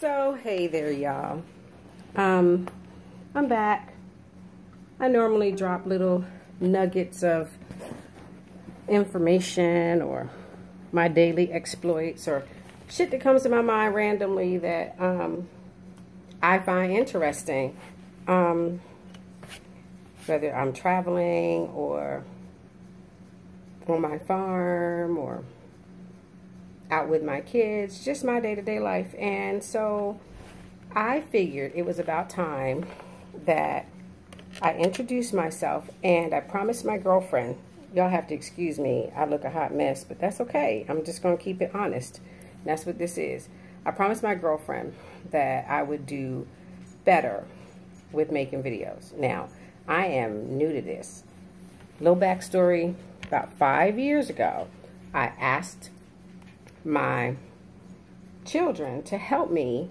So, hey there, y'all. I'm back. I normally drop little nuggets of information or my daily exploits or shit that comes to my mind randomly that I find interesting. Whether I'm traveling or on my farm or out with my kids, just my day-to-day life. And so I figured it was about time that I introduced myself, and I promised my girlfriend, y'all have to excuse me, I look a hot mess, but that's okay. I'm just going to keep it honest. And that's what this is. I promised my girlfriend that I would do better with making videos. Now, I am new to this. Little backstory, about 5 years ago, I asked my children to help me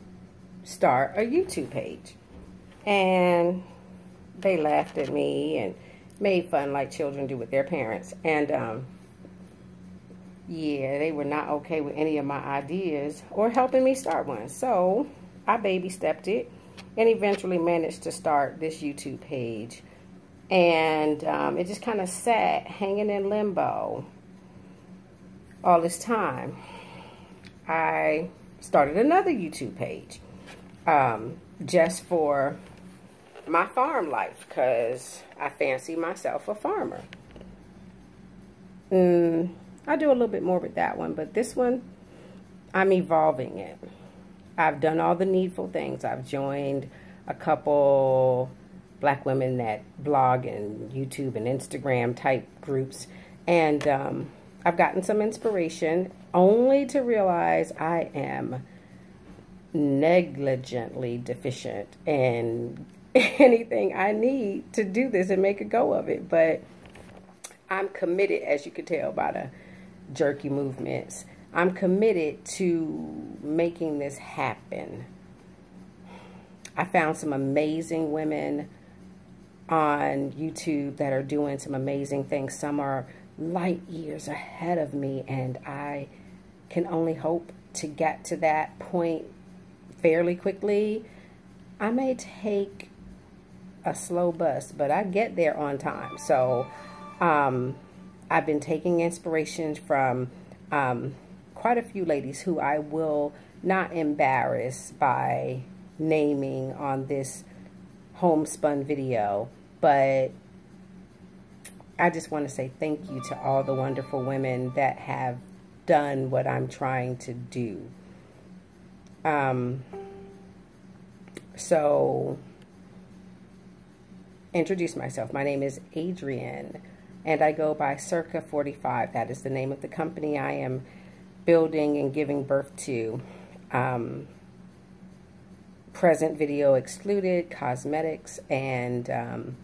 start a YouTube page. And they laughed at me and made fun like children do with their parents. And yeah, they were not okay with any of my ideas or helping me start one. So I baby stepped it and eventually managed to start this YouTube page. And it just kind of sat hanging in limbo all this time. I started another YouTube page just for my farm life because I fancy myself a farmer. I do a little bit more with that one, but this one, I'm evolving it. I've done all the needful things. I've joined a couple Black women that blog and YouTube and Instagram type groups, and I've gotten some inspiration, only to realize I am negligently deficient in anything I need to do this and make a go of it. But I'm committed, as you can tell by the jerky movements, I'm committed to making this happen. I found some amazing women on YouTube that are doing some amazing things. Some are light years ahead of me, and I can only hope to get to that point fairly quickly. I may take a slow bus, but I get there on time. So I've been taking inspiration from quite a few ladies who I will not embarrass by naming on this homespun video, but I just want to say thank you to all the wonderful women that have done what I'm trying to do. So, introduce myself. My name is Adrienne, and I go by Circa 45. That is the name of the company I am building and giving birth to. Present video excluded, cosmetics and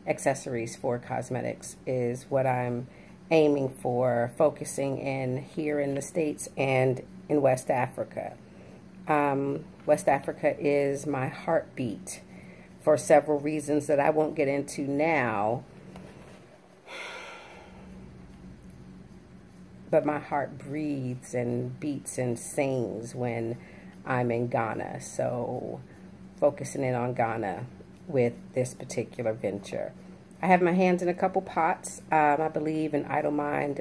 accessories for cosmetics is what I'm aiming for, focusing in here in the States and in West Africa. West Africa is my heartbeat for several reasons that I won't get into now. But my heart breathes and beats and sings when I'm in Ghana. So focusing in on Ghana with this particular venture. I have my hands in a couple pots. I believe an idle mind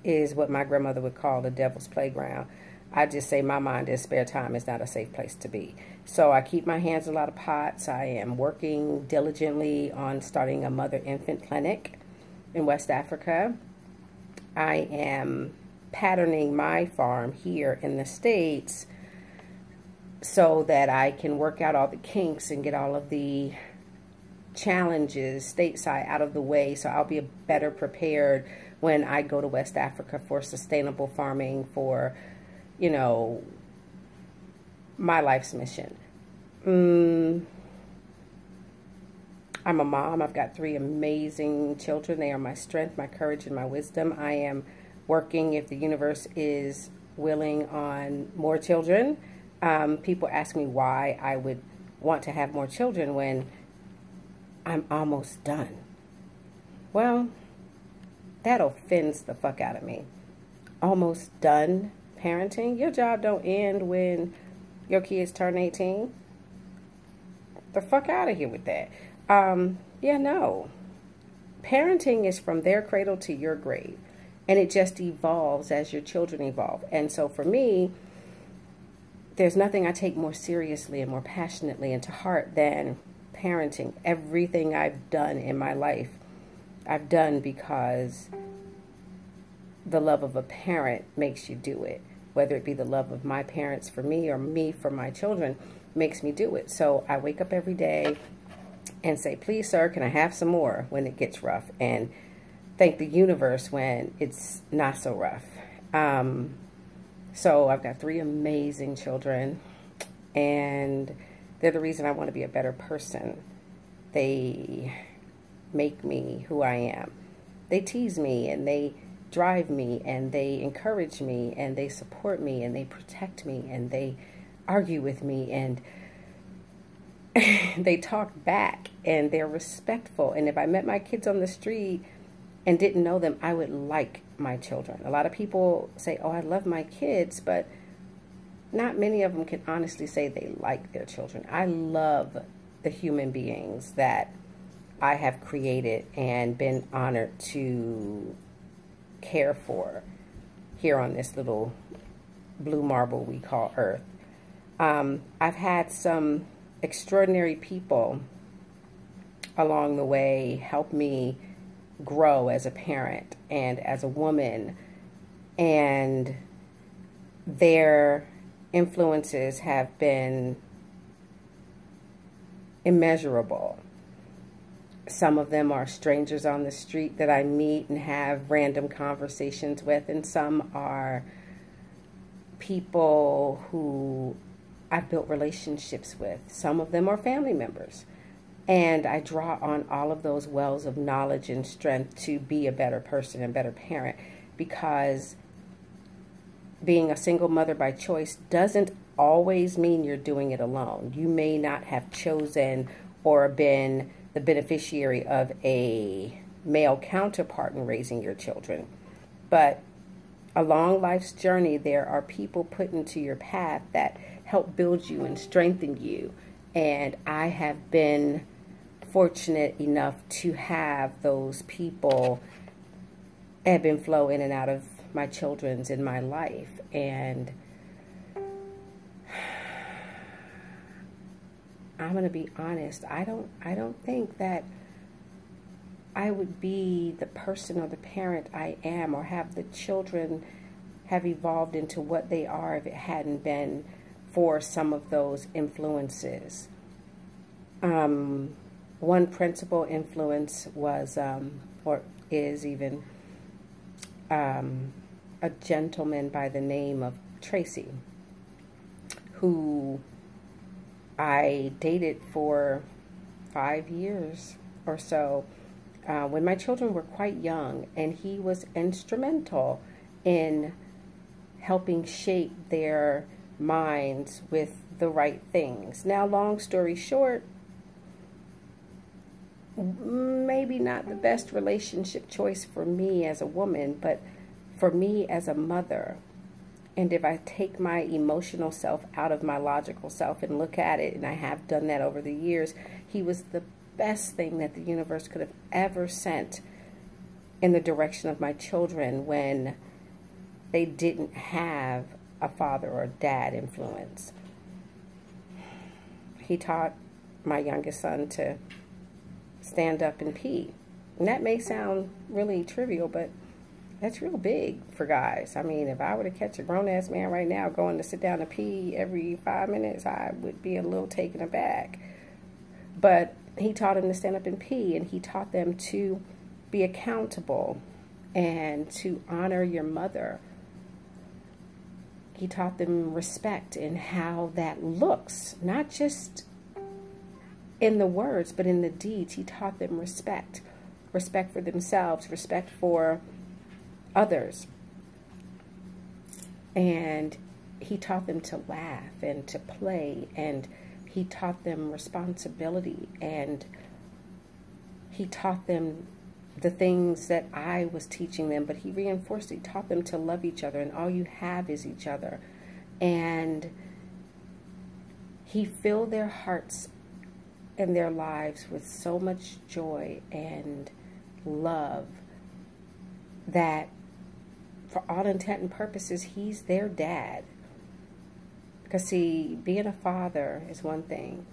is what my grandmother would call the devil's playground. I just say my mind in spare time is not a safe place to be. So I keep my hands in a lot of pots. I am working diligently on starting a mother-infant clinic in West Africa. I am patterning my farm here in the States so that I can work out all the kinks and get all of the challenges stateside out of the way, so I'll be better prepared when I go to West Africa for sustainable farming, for, you know, my life's mission. I'm a mom. I've got 3 amazing children. They are my strength, my courage, and my wisdom. I am working, if the universe is willing, on more children. People ask me why I would want to have more children when I'm almost done. Well, that offends the fuck out of me. Almost done parenting. Your job don't end when your kids turn 18. The fuck out of here with that. Yeah, no. Parenting is from their cradle to your grave. And it just evolves as your children evolve. And so for me, there's nothing I take more seriously and more passionately into heart than parenting. Everything I've done in my life, I've done because the love of a parent makes you do it. Whether it be the love of my parents for me or me for my children makes me do it. So I wake up every day and say, please, sir, can I have some more when it gets rough? And thank the universe when it's not so rough. So I've got 3 amazing children, and they're the reason I want to be a better person. They make me who I am. They tease me, and they drive me, and they encourage me, and they support me, and they protect me, and they argue with me, and they talk back, and they're respectful. And if I met my kids on the street and didn't know them, I would like my children. A lot of people say, oh, I love my kids, but not many of them can honestly say they like their children. I love the human beings that I have created and been honored to care for here on this little blue marble we call Earth. I've had some extraordinary people along the way help me grow as a parent and as a woman, and their influences have been immeasurable. Some of them are strangers on the street that I meet and have random conversations with, and some are people who I've built relationships with. Some of them are family members. And I draw on all of those wells of knowledge and strength to be a better person and better parent, because being a single mother by choice doesn't always mean you're doing it alone. You may not have chosen or been the beneficiary of a male counterpart in raising your children. But along life's journey, there are people put into your path that help build you and strengthen you. And I have been fortunate enough to have those people ebb and flow in and out of my children's in my life. And I'm going to be honest, I don't think that I would be the person or the parent I am, or have the children have evolved into what they are, if it hadn't been for some of those influences. One principal influence was, or is even, a gentleman by the name of Tracy, who I dated for 5 years or so, when my children were quite young, and he was instrumental in helping shape their minds with the right things. Now, long story short, maybe not the best relationship choice for me as a woman, but for me as a mother. And if I take my emotional self out of my logical self and look at it, and I have done that over the years, he was the best thing that the universe could have ever sent in the direction of my children when they didn't have a father or dad influence. He taught my youngest son to stand up and pee. And that may sound really trivial, but that's real big for guys. I mean, if I were to catch a grown-ass man right now going to sit down and pee every 5 minutes, I would be a little taken aback. But he taught him to stand up and pee, and he taught them to be accountable and to honor your mother. He taught them respect and how that looks, not just in the words, but in the deeds. He taught them respect. Respect for themselves, respect for others. And he taught them to laugh and to play, and he taught them responsibility, and he taught them the things that I was teaching them, but he reinforced it. He taught them to love each other, and all you have is each other. And he filled their hearts and their lives with so much joy and love that for all intent and purposes, he's their dad. Because see, being a father is one thing,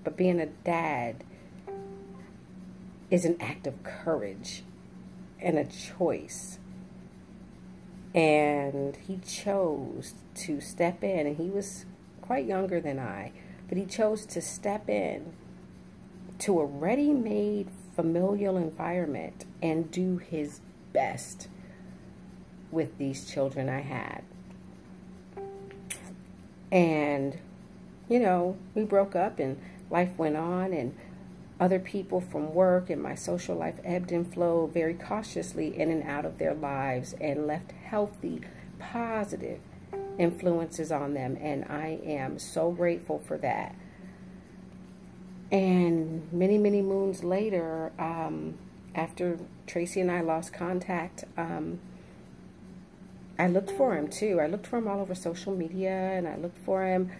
but being a dad is an act of courage and a choice. And he chose to step in, and he was quite younger than I, but he chose to step in to a ready-made familial environment and do his best with these children I had. And, you know, we broke up and life went on, and other people from work and my social life ebbed and flowed very cautiously in and out of their lives and left healthy, positive influences on them. And I am so grateful for that. And many, many moons later, after Tracy and I lost contact, I looked for him too. I looked for him all over social media, and I looked for him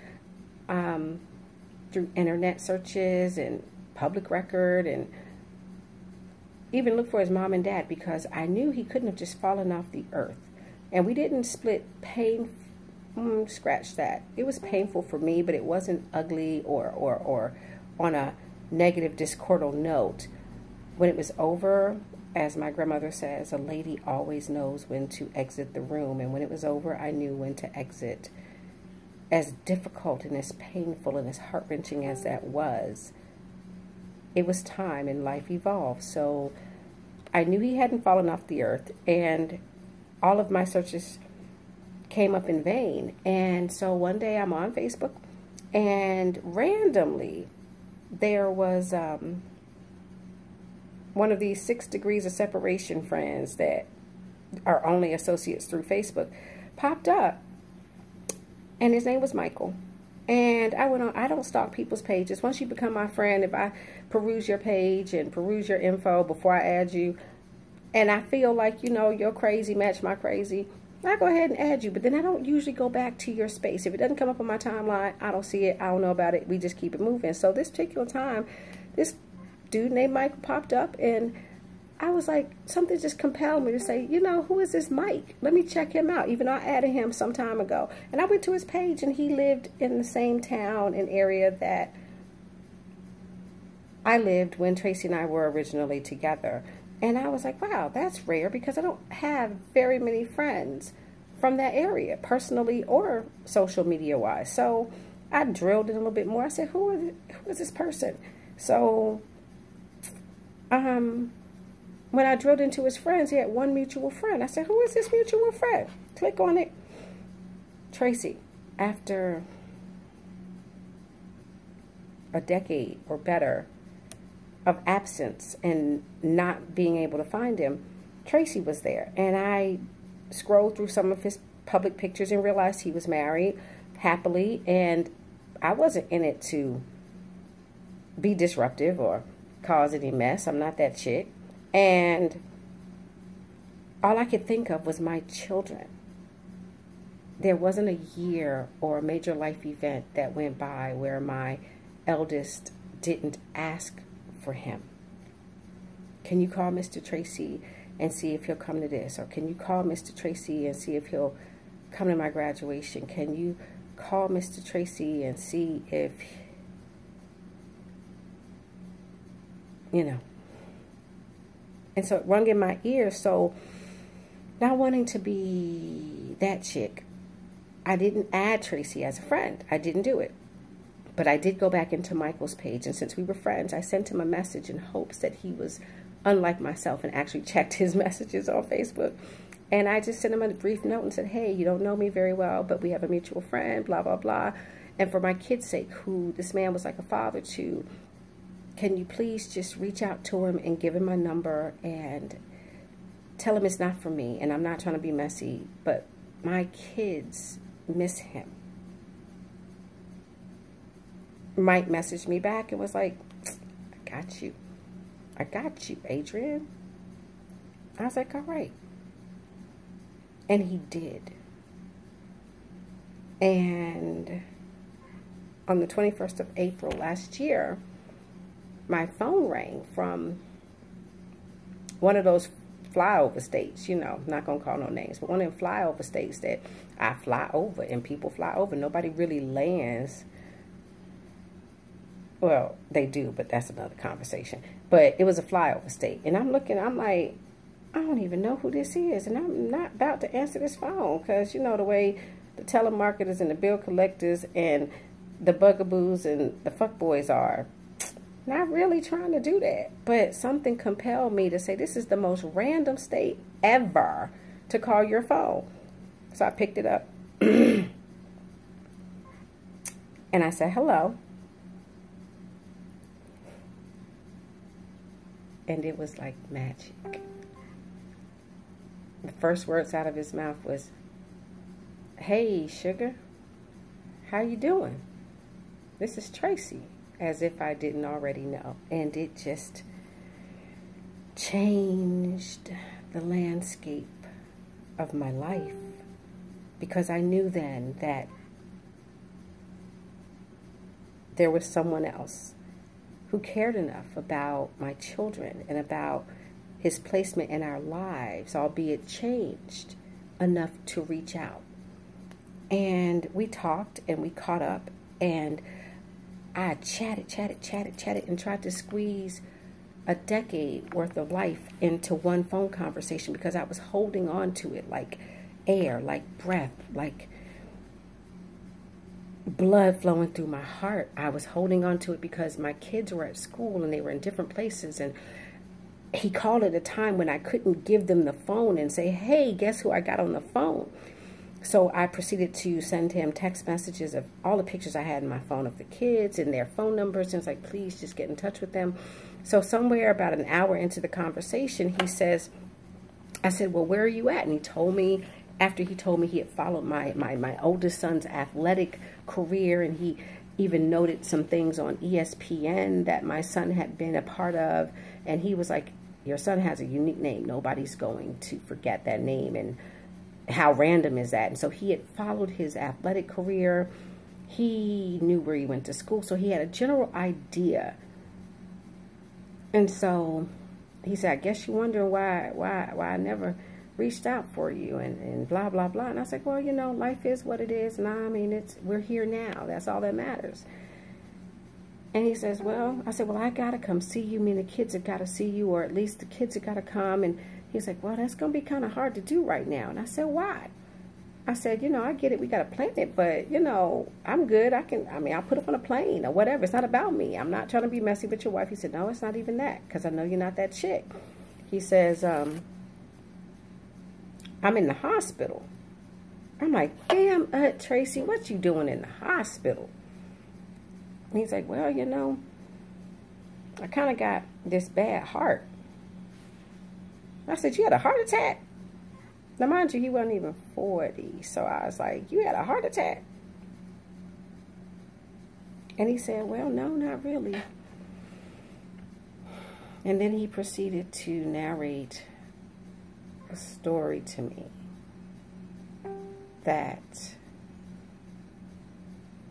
through internet searches and public record, and even looked for his mom and dad, because I knew he couldn't have just fallen off the earth. And we didn't split scratch that. It was painful for me, but it wasn't ugly or on a negative discordal note. When it was over, as my grandmother says, a lady always knows when to exit the room. And when it was over, I knew when to exit. As difficult and as painful and as heart-wrenching as that was, it was time, and life evolved. So I knew he hadn't fallen off the earth, and all of my searches came up in vain. And so one day I'm on Facebook, and randomly there was one of these 6 degrees of separation friends that are only associates through Facebook popped up, and his name was Michael. And I went on. I don't stalk people's pages. Once you become my friend, if I peruse your page and peruse your info before I add you, and I feel like, you know, you're crazy, match my crazy, I go ahead and add you. But then I don't usually go back to your space. If it doesn't come up on my timeline, I don't see it. I don't know about it. We just keep it moving. So this particular time, this dude named Michael popped up, and I was like, something just compelled me to say, you know, who is this Mike? Let me check him out, even though I added him some time ago. And I went to his page, and he lived in the same town and area that I lived when Tracy and I were originally together. And I was like, wow, that's rare, because I don't have very many friends from that area, personally or social media-wise. So I drilled in a little bit more. I said, who is this person? So when I drilled into his friends, he had one mutual friend. I said, who is this mutual friend? Click on it. Tracy. After a decade or better of absence and not being able to find him, Tracy was there. And I scrolled through some of his public pictures and realized he was married happily. And I wasn't in it to be disruptive or cause any mess. I'm not that chick. And all I could think of was my children. There wasn't a year or a major life event that went by where my eldest didn't ask for him. Can you call Mr. Tracy and see if he'll come to this? Or can you call Mr. Tracy and see if he'll come to my graduation? Can you call Mr. Tracy and see if, you know. And so it rung in my ears. So not wanting to be that chick, I didn't add Tracy as a friend. I didn't do it. But I did go back into Michael's page. And since we were friends, I sent him a message in hopes that he was unlike myself and actually checked his messages on Facebook. And I just sent him a brief note and said, hey, you don't know me very well, but we have a mutual friend, blah, blah, blah. And for my kid's sake, who this man was like a father to, can you please just reach out to him and give him my number and tell him it's not for me, and I'm not trying to be messy, but my kids miss him. Mike messaged me back and was like, I got you. I got you, Adrian. I was like, all right. And he did. And on the 21st of April last year, my phone rang from one of those flyover states, you know, not going to call no names, but one of them flyover states that I fly over and people fly over. Nobody really lands. Well, they do, but that's another conversation. But it was a flyover state. And I'm looking, I'm like, I don't even know who this is. And I'm not about to answer this phone because, you know, the way the telemarketers and the bill collectors and the bugaboos and the fuckboys are. Not really trying to do that. But something compelled me to say, this is the most random state ever to call your phone. So I picked it up. And I said, hello. And it was like magic. The first words out of his mouth was, hey, sugar, how you doing? This is Tracy, as if I didn't already know. And it just changed the landscape of my life, because I knew then that there was someone else who cared enough about my children and about his placement in our lives, albeit changed enough to reach out. And we talked and we caught up, and I chatted, and tried to squeeze a decade worth of life into one phone conversation, because I was holding on to it like air, like breath, like blood flowing through my heart. I was holding on to it because my kids were at school and they were in different places, and he called at a time when I couldn't give them the phone and say, hey, guess who I got on the phone? So I proceeded to send him text messages of all the pictures I had in my phone of the kids and their phone numbers, and it's like, please just get in touch with them. So somewhere about an hour into the conversation, he says, I said, well, where are you at? And he told me, after he told me he had followed my oldest son's athletic career, and he even noted some things on ESPN that my son had been a part of, and he was like, your son has a unique name. Nobody's going to forget that name, and how random is that? And so he had followed his athletic career. He knew where he went to school, so he had a general idea. And so he said, I guess you're wondering why I never reached out for you, and blah, blah, blah. And I was like, well, you know, life is what it is. And I mean, we're here now. That's all that matters. And he says, well, I said, well, I got to come see you. I mean, the kids have got to see you, or at least the kids have got to come. And he's like, well, that's going to be kind of hard to do right now. And I said, why? I said, you know, I get it. We got to plan it. But, you know, I'm good. I'll put up on a plane or whatever. It's not about me. I'm not trying to be messy with your wife. He said, no, it's not even that, because I know you're not that chick. He says, I'm in the hospital. I'm like, damn, Tracy, what you doing in the hospital? And he's like, well, you know, I kind of got this bad heart. I said, you had a heart attack? Now, mind you, he wasn't even 40. So I was like, you had a heart attack? And he said, well, no, not really. And then he proceeded to narrate a story to me that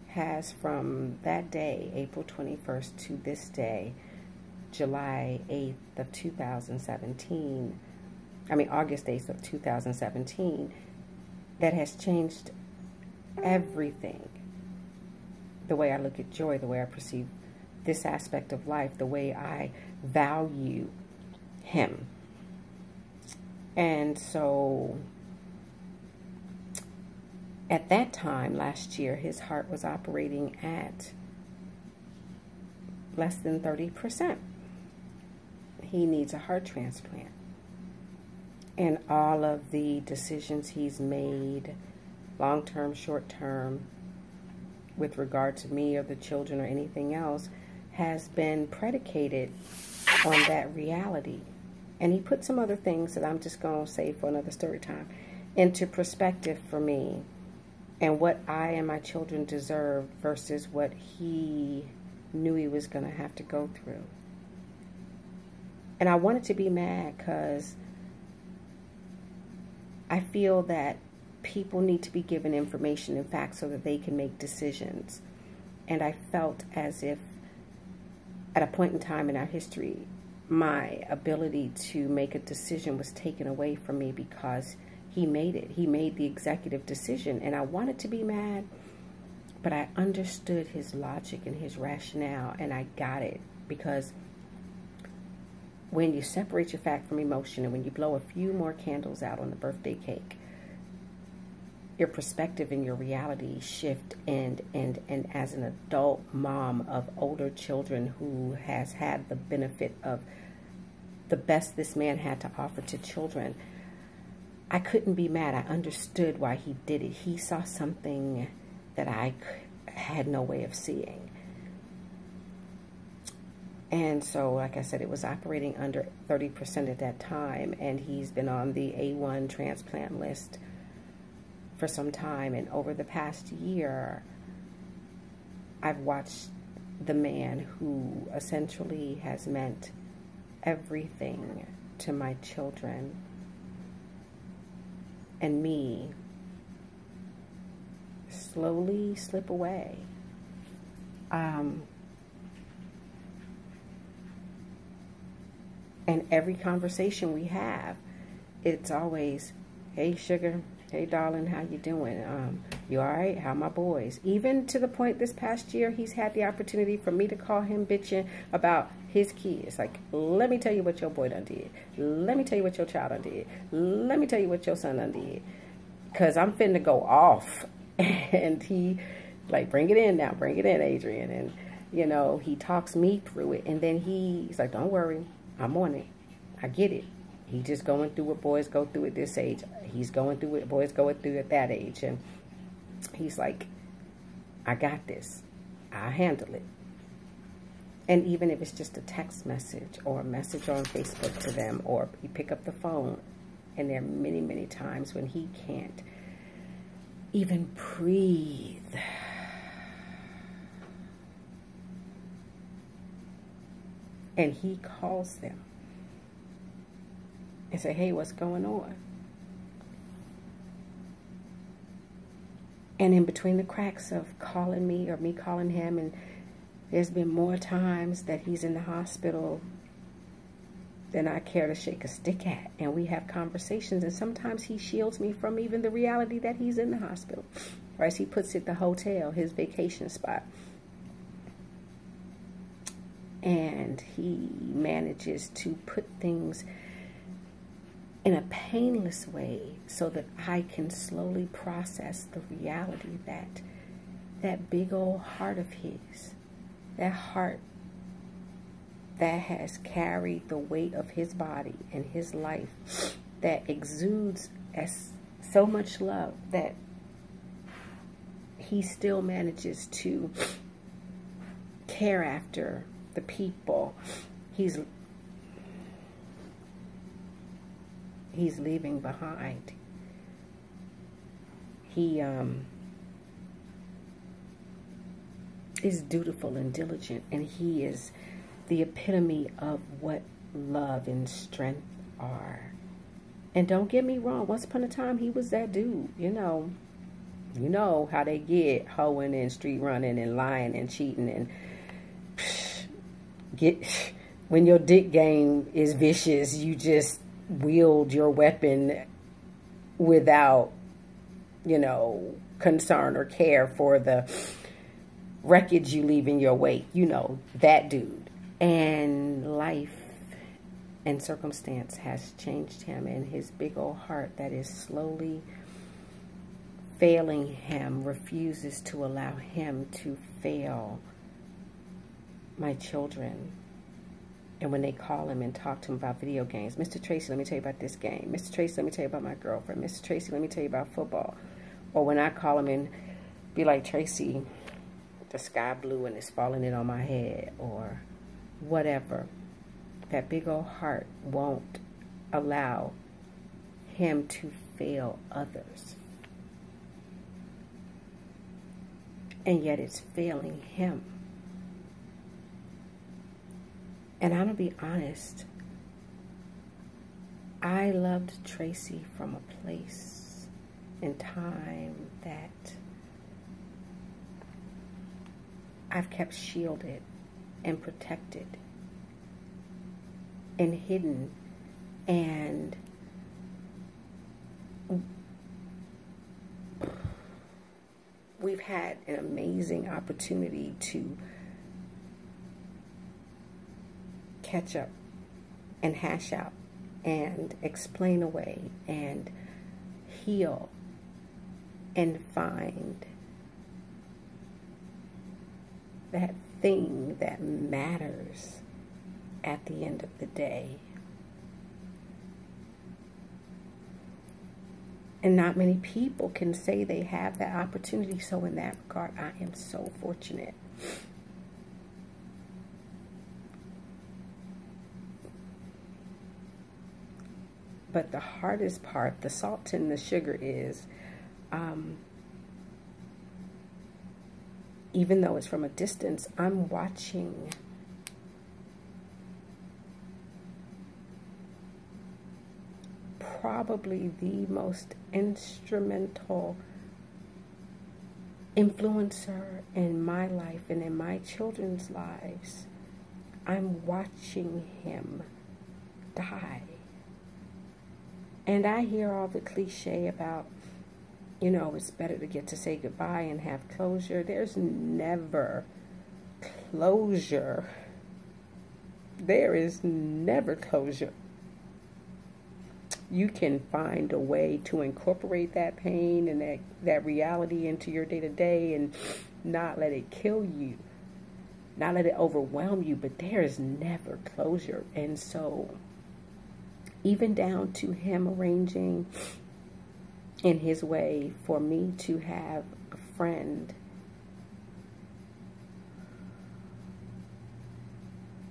has, from that day, April 21st, to this day, July 8th of 2017, August 8th of 2017, that has changed everything. The way I look at joy, the way I perceive this aspect of life, the way I value him. And so at that time last year, his heart was operating at less than 30%. He needs a heart transplant. And all of the decisions he's made, long-term, short-term, with regard to me or the children or anything else, has been predicated on that reality. And he put some other things that I'm just going to say for another story time into perspective for me, and what I and my children deserve versus what he knew he was going to have to go through. And I wanted to be mad because I feel that people need to be given information and facts so that they can make decisions. And I felt as if at a point in time in our history, my ability to make a decision was taken away from me because he made it. He made the executive decision. And I wanted to be mad, but I understood his logic and his rationale, and I got it. Because when you separate your fact from emotion, and when you blow a few more candles out on the birthday cake, your perspective and your reality shift. And as an adult mom of older children who has had the benefit of the best this man had to offer to children, I couldn't be mad. I understood why he did it. He saw something that I had no way of seeing. And so, like I said, it was operating under 30% at that time, and he's been on the A1 transplant list for some time. And over the past year, I've watched the man who essentially has meant everything to my children and me slowly slip away. And every conversation we have, it's always, hey, sugar, hey, darling, how you doing? You all right? How my boys? Even to the point this past year, he's had the opportunity for me to call him bitching about his kids. Like, let me tell you what your boy done did. Let me tell you what your child done did. Let me tell you what your son done did. Because I'm finna go off. And he, like, bring it in now. Bring it in, Adrian. And, you know, he talks me through it. And then he's like, don't worry. I'm on it. I get it. He's just going through what boys go through at this age. He's going through what boys go through at that age. And he's like, I got this. I'll handle it. And even if it's just a text message or a message on Facebook to them, or you pick up the phone, and there are many, many times when he can't even breathe. And he calls them and say, hey, what's going on? And in between the cracks of calling me or me calling him, and there's been more times that he's in the hospital than I care to shake a stick at. And we have conversations, and sometimes he shields me from even the reality that he's in the hospital. Or as he puts it, the hotel, his vacation spot. And he manages to put things in a painless way so that I can slowly process the reality that that big old heart of his, that heart that has carried the weight of his body and his life, that exudes as so much love, that he still manages to care after the people he's leaving behind. He is dutiful and diligent, and he is the epitome of what love and strength are. And don't get me wrong, once upon a time he was that dude. You know how they get hoeing and street running and lying and cheating and when your dick game is vicious, you just wield your weapon without, concern or care for the wreckage you leave in your wake. That dude. And life and circumstance has changed him, and his big old heart that is slowly failing him refuses to allow him to fail my children. And when they call him and talk to him about video games, Mr. Tracy, let me tell you about this game. Mr. Tracy, let me tell you about my girlfriend. Mr. Tracy, let me tell you about football. Or when I call him and be like, Tracy, the sky blue and it's falling in on my head, or whatever, that big old heart won't allow him to fail others. And yet it's failing him. And I'm going to be honest, I loved Tracy from a place and time that I've kept shielded and protected and hidden, and we've had an amazing opportunity to catch up and hash out and explain away and heal and find that thing that matters at the end of the day. And not many people can say they have that opportunity. So in that regard, I am so fortunate. But the hardest part, the salt and the sugar, is even though it's from a distance, I'm watching probably the most instrumental influencer in my life and in my children's lives. I'm watching him die. And I hear all the cliche about, you know, it's better to get to say goodbye and have closure. There's never closure. There is never closure. You can find a way to incorporate that pain and that reality into your day-to-day and not let it kill you, not let it overwhelm you, but there is never closure. And so even down to him arranging in his way for me to have a friend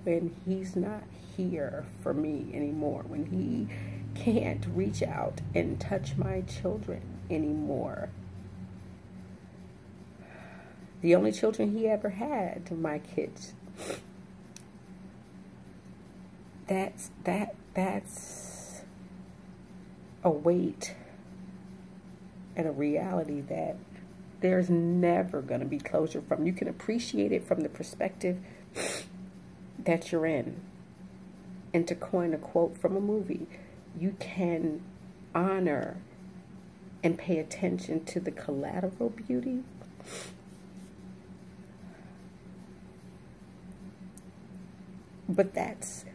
when he's not here for me anymore, when he can't reach out and touch my children anymore. The only children he ever had, my kids. That's a weight and a reality that there's never going to be closure from. You can appreciate it from the perspective that you're in. And to coin a quote from a movie, you can honor and pay attention to the collateral beauty. But that's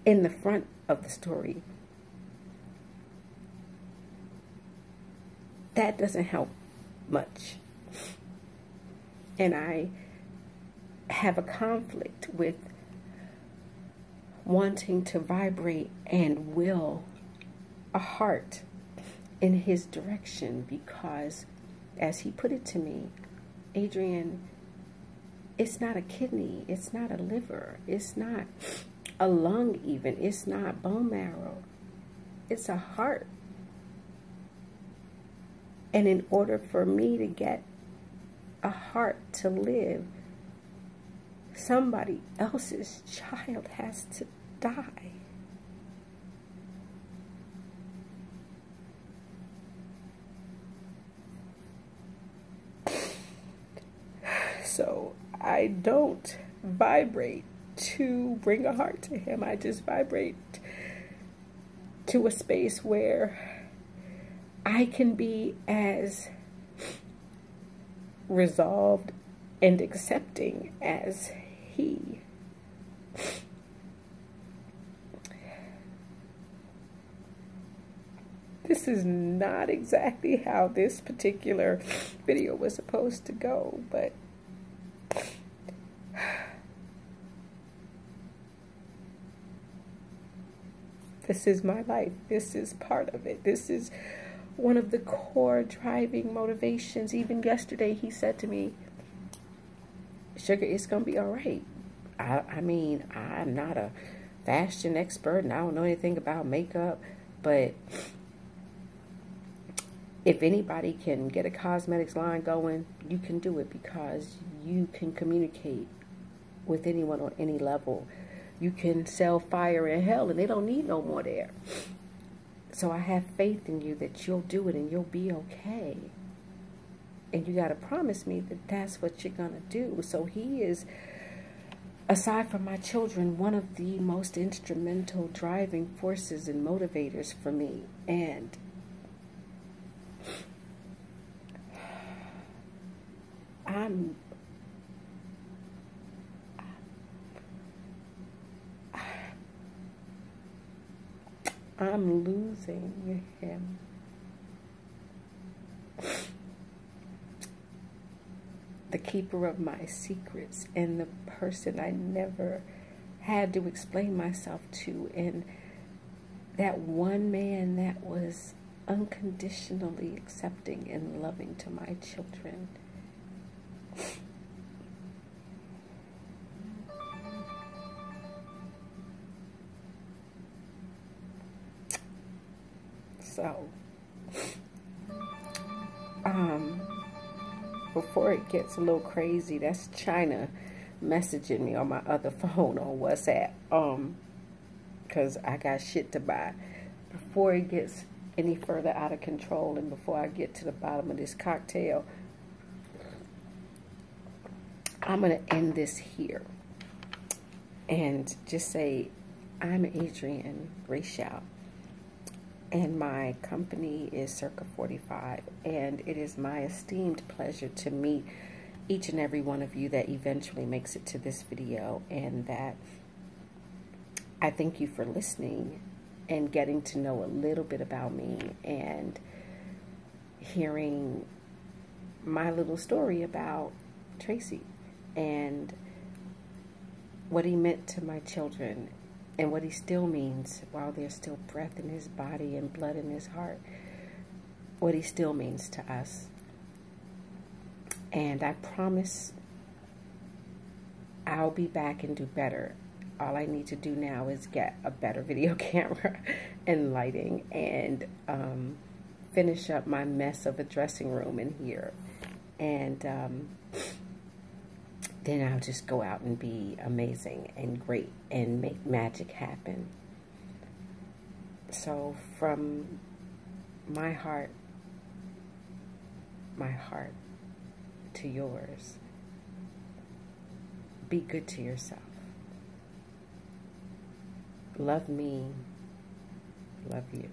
in the front of the story. That doesn't help much. And I have a conflict with wanting to vibrate and will a heart in his direction, because, as he put it to me, Adrian, it's not a kidney, it's not a liver, it's not a lung even, it's not bone marrow, it's a heart. And in order for me to get a heart to live, somebody else's child has to die. So I don't vibrate to bring a heart to him. I just vibrate to a space where I can be as resolved and accepting as he. This is not exactly how this particular video was supposed to go, but this is my life. This is part of it. This is one of the core driving motivations. Even yesterday, he said to me, "Sugar, it's going to be all right." I mean, I'm not a fashion expert and I don't know anything about makeup, but if anybody can get a cosmetics line going, you can do it, because you can communicate with anyone on any level. You can sell fire in hell and they don't need no more there. So I have faith in you that you'll do it and you'll be okay. And you got to promise me that that's what you're going to do. So he is, aside from my children, one of the most instrumental driving forces and motivators for me. And I'm losing him. The keeper of my secrets and the person I never had to explain myself to, and that one man that was unconditionally accepting and loving to my children. So, before it gets a little crazy, that's China messaging me on my other phone on WhatsApp, because I got shit to buy. Before it gets any further out of control and before I get to the bottom of this cocktail, I'm going to end this here and just say, I'm Adrienne Rachel, and my company is Circa 45, and it is my esteemed pleasure to meet each and every one of you that eventually makes it to this video, and that I thank you for listening and getting to know a little bit about me and hearing my little story about Tracy and what he meant to my children and what he still means while there's still breath in his body and blood in his heart, what he still means to us. And I promise I'll be back and do better. All I need to do now is get a better video camera and lighting and finish up my mess of a dressing room in here. And then I'll just go out and be amazing and great and make magic happen. So from my heart to yours, be good to yourself. Love me, love you.